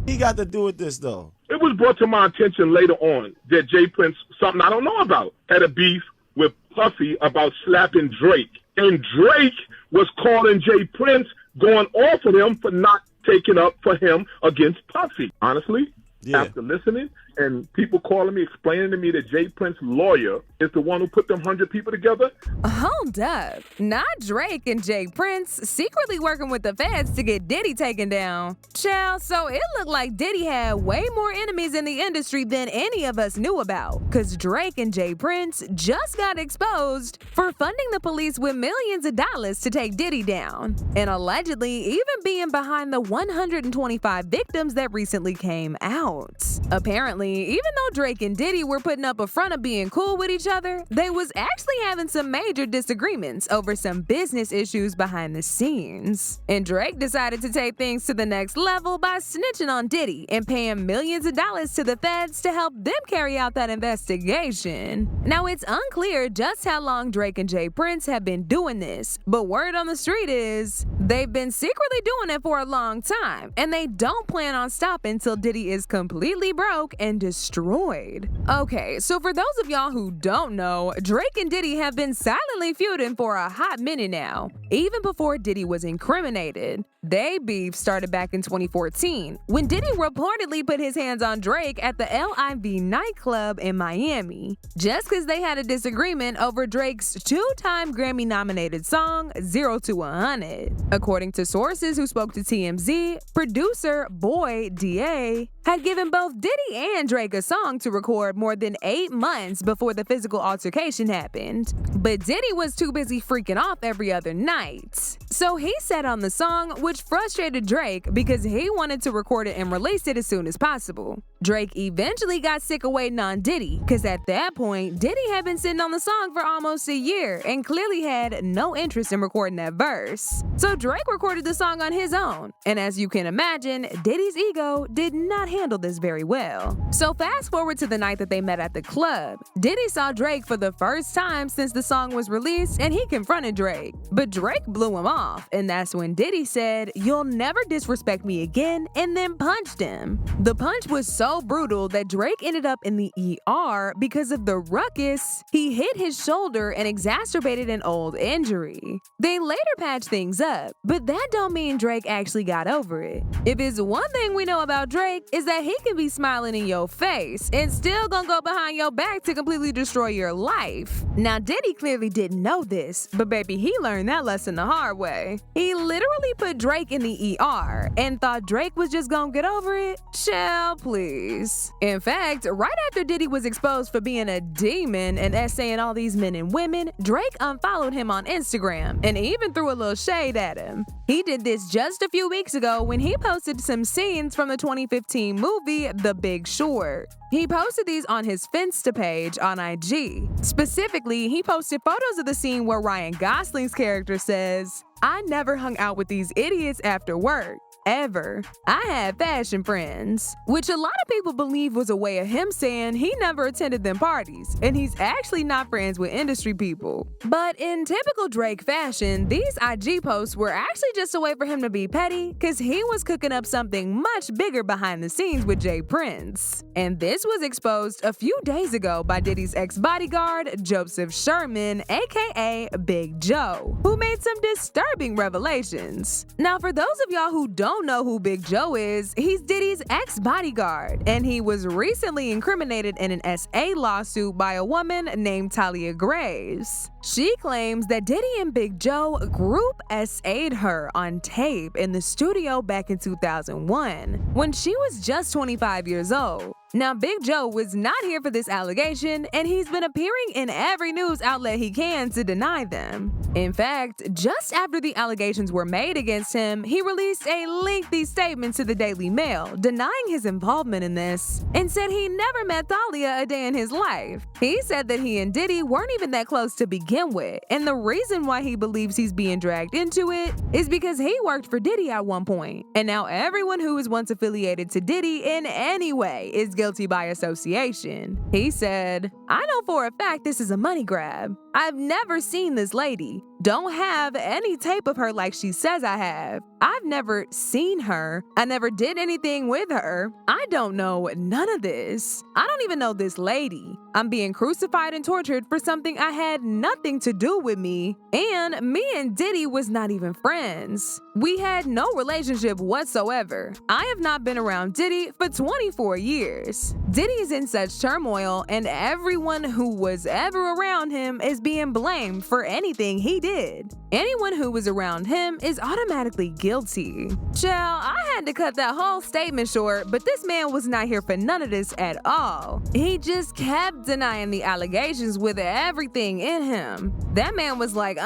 he got to do with this, though? It was brought to my attention later on that Jay Prince, something I don't know about, had a beef with Puffy about slapping Drake. And Drake was calling Jay Prince, going off of him for not taking up for him against Puffy. Honestly, after listening and people calling me, explaining to me that Jay Prince's lawyer is the one who put them 100 people together. Hold up. Not Drake and Jay Prince secretly working with the feds to get Diddy taken down. Child, so it looked like Diddy had way more enemies in the industry than any of us knew about. Cause Drake and Jay Prince just got exposed for funding the police with millions of dollars to take Diddy down. And allegedly even being behind the 125 victims that recently came out. Apparently, even though Drake and Diddy were putting up a front of being cool with each other, they was actually having some major disagreements over some business issues behind the scenes. And Drake decided to take things to the next level by snitching on Diddy and paying millions of dollars to the feds to help them carry out that investigation. Now, it's unclear just how long Drake and Jay Prince have been doing this, but word on the street is they've been secretly doing it for a long time, and they don't plan on stopping until Diddy is completely broke and destroyed. Okay, so for those of y'all who don't know, Drake and Diddy have been silently feuding for a hot minute now. Even before Diddy was incriminated, they beef started back in 2014 when Diddy reportedly put his hands on Drake at the LIV nightclub in Miami, just because they had a disagreement over Drake's two-time Grammy-nominated song 0 to 100. According to sources who spoke to TMZ, producer Boy DA had given both Diddy and Drake a song to record more than 8 months before the physical altercation happened. But Diddy was too busy freaking off every other night. So he sat on the song, which frustrated Drake because he wanted to record it and release it as soon as possible. Drake eventually got sick of waiting on Diddy, because at that point, Diddy had been sitting on the song for almost a year and clearly had no interest in recording that verse. So Drake recorded the song on his own, and as you can imagine, Diddy's ego did not handle this very well. So fast forward to the night that they met at the club. Diddy saw Drake for the first time since the song was released, and he confronted Drake. But Drake blew him off, and that's when Diddy said, "You'll never disrespect me again," and then punched him. The punch was so brutal that Drake ended up in the ER because of the ruckus. He hit his shoulder and exacerbated an old injury. They later patched things up, but that don't mean Drake actually got over it. If it's one thing we know about Drake, is that he can be smiling in your face and still gonna go behind your back to completely destroy your life. Now, Diddy clearly didn't know this, but baby, he learned that lesson the hard way. He literally put Drake in the ER and thought Drake was just gonna get over it? Child, please. In fact, right after Diddy was exposed for being a demon and essaying all these men and women, Drake unfollowed him on Instagram and even threw a little shade at him. He did this just a few weeks ago when he posted some scenes from the 2015 movie The Big Short. He posted these on his Finsta page on IG. Specifically, he posted photos of the scene where Ryan Gosling's character says, "I never hung out with these idiots after work. Ever. I had fashion friends," which a lot of people believe was a way of him saying he never attended them parties, and he's actually not friends with industry people. But in typical Drake fashion, these IG posts were actually just a way for him to be petty, cause he was cooking up something much bigger behind the scenes with Jay Prince. And this was exposed a few days ago by Diddy's ex-bodyguard, Joseph Sherman, aka Big Joe, who made some disturbing revelations. Now, for those of y'all who don't know who Big Joe is, he's Diddy's ex-bodyguard, and he was recently incriminated in an SA lawsuit by a woman named Talia Graves. She claims that Diddy and Big Joe group SA'd her on tape in the studio back in 2001, when she was just 25 years old. Now, Big Joe was not here for this allegation, and he's been appearing in every news outlet he can to deny them. In fact, just after the allegations were made against him, he released a lengthy statement to the Daily Mail denying his involvement in this and said he never met Thalia a day in his life. He said that he and Diddy weren't even that close to begin with, and the reason why he believes he's being dragged into it is because he worked for Diddy at one point, and now everyone who was once affiliated to Diddy in any way is guilty by association. He said, "I know for a fact this is a money grab. I've never seen this lady. Don't have any tape of her like she says I have. I've never seen her. I never did anything with her. I don't know none of this. I don't even know this lady. I'm being crucified and tortured for something I had nothing to do with me. And me and Diddy was not even friends. We had no relationship whatsoever. I have not been around Diddy for 24 years. Diddy is in such turmoil, and everyone who was ever around him is being blamed for anything he did. Anyone who was around him is automatically guilty." Child, I had to cut that whole statement short, but this man was not here for none of this at all. He just kept denying the allegations with everything in him. That man was like,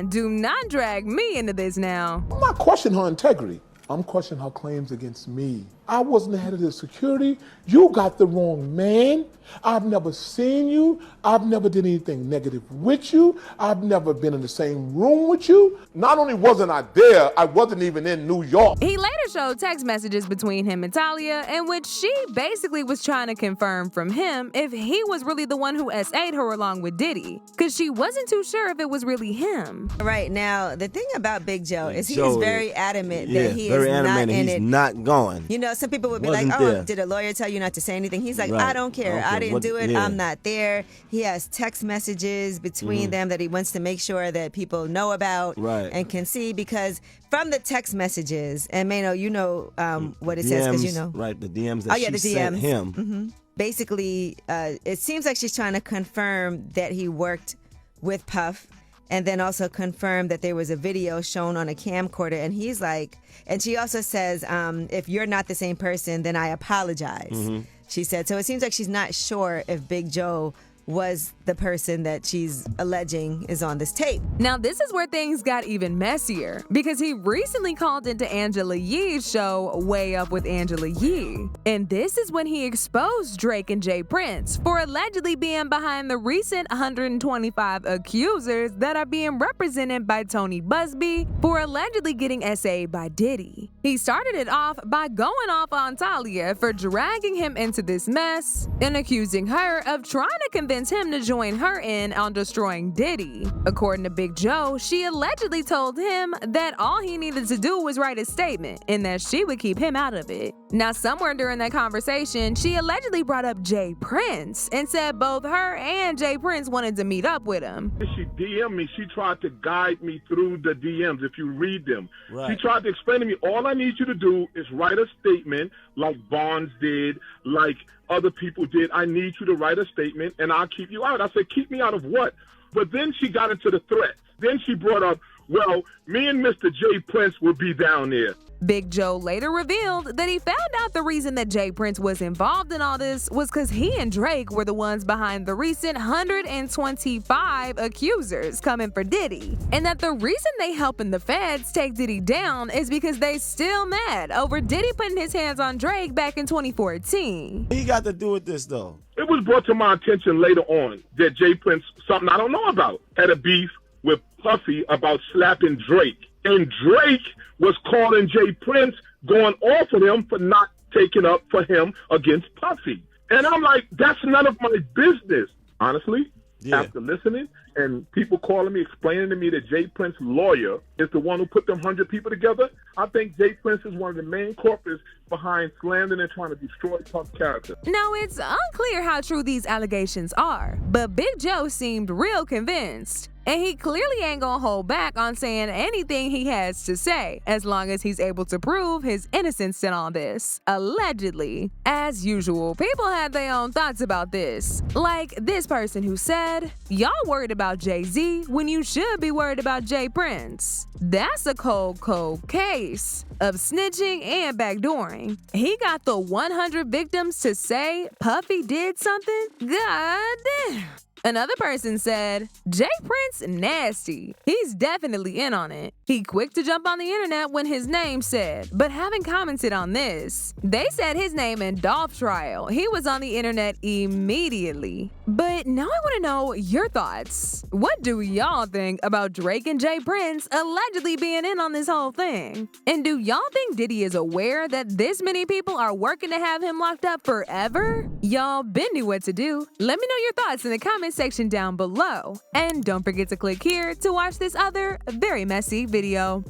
do not drag me into this now. I'm not questioning her integrity. I'm questioning her claims against me. I wasn't the head of the security. You got the wrong man. I've never seen you. I've never did anything negative with you. I've never been in the same room with you. Not only wasn't I there, I wasn't even in New York. He later showed text messages between him and Talia in which she basically was trying to confirm from him if he was really the one who SA'd her along with Diddy, because she wasn't too sure if it was really him. Right now, the thing about Big Joe is he is very adamant that he very is adamant not in he's it. not going. You know, some people would be Wasn't like, "Oh, there. did a lawyer tell you not to say anything?" He's like, Right. "I don't care. I didn't do it. Yeah. I'm not there." He has text messages between them that he wants to make sure that people know about and can see, because from the text messages, and Mano, you know what it says because you know. Right, the DMs that she sent him. Basically, it seems like she's trying to confirm that he worked with Puff, and then also confirm that there was a video shown on a camcorder. And he's like, and she also says, if you're not the same person, then I apologize. She said. So it seems like she's not sure if Big Joe was the person that she's alleging is on this tape. Now, this is where things got even messier, because he recently called into Angela Yee's show, Way Up with Angela Yee. And this is when he exposed Drake and J. Prince for allegedly being behind the recent 125 accusers that are being represented by Tony Busby for allegedly getting SA'd by Diddy. He started it off by going off on Talia for dragging him into this mess and accusing her of trying to convince him to join her in on destroying Diddy. According to Big Joe, she allegedly told him that all he needed to do was write a statement and that she would keep him out of it. Now, somewhere during that conversation, she allegedly brought up J. Prince and said both her and J. Prince wanted to meet up with him. She DM'd me. She tried to guide me through the DMs, if you read them. Right. She tried to explain to me, all I need you to do is write a statement like Bonds did, like other people did. I need you to write a statement and I'll keep you out. I said, keep me out of what? But then she got into the threats. Then she brought up, well, me and Mr. J. Prince will be down there. Big Joe later revealed that he found out the reason that J. Prince was involved in all this was because he and Drake were the ones behind the recent 125 accusers coming for Diddy, and that the reason they helping the feds take Diddy down is because they still mad over Diddy putting his hands on Drake back in 2014. He got to do with this, though. It was brought to my attention later on that J. Prince, something I don't know about, had a beef with Puffy about slapping Drake. And Drake was calling J. Prince, going off of him for not taking up for him against Puffy. And I'm like, that's none of my business. Honestly, after listening and people calling me, explaining to me that J. Prince's lawyer is the one who put them 100 people together, I think J. Prince is one of the main culprits behind slandering and trying to destroy Puff's character. Now, it's unclear how true these allegations are, but Big Joe seemed real convinced. And he clearly ain't gonna hold back on saying anything he has to say, as long as he's able to prove his innocence in all this, allegedly. As usual, people had their own thoughts about this. Like this person who said, y'all worried about Jay-Z when you should be worried about J. Prince. That's a cold case of snitching and backdooring. He got the 100 victims to say Puffy did something? God damn. Another person said, Jay Prince nasty. He's definitely in on it. He quick to jump on the internet when his name said, but haven't commented on this. They said his name in Dolph trial. He was on the internet immediately. But now I want to know your thoughts. What do y'all think about Drake and Jay Prince allegedly being in on this whole thing? And do y'all think Diddy is aware that this many people are working to have him locked up forever? Y'all been knew what to do. Let me know your thoughts in the comment section down below. And don't forget to click here to watch this other very messy video.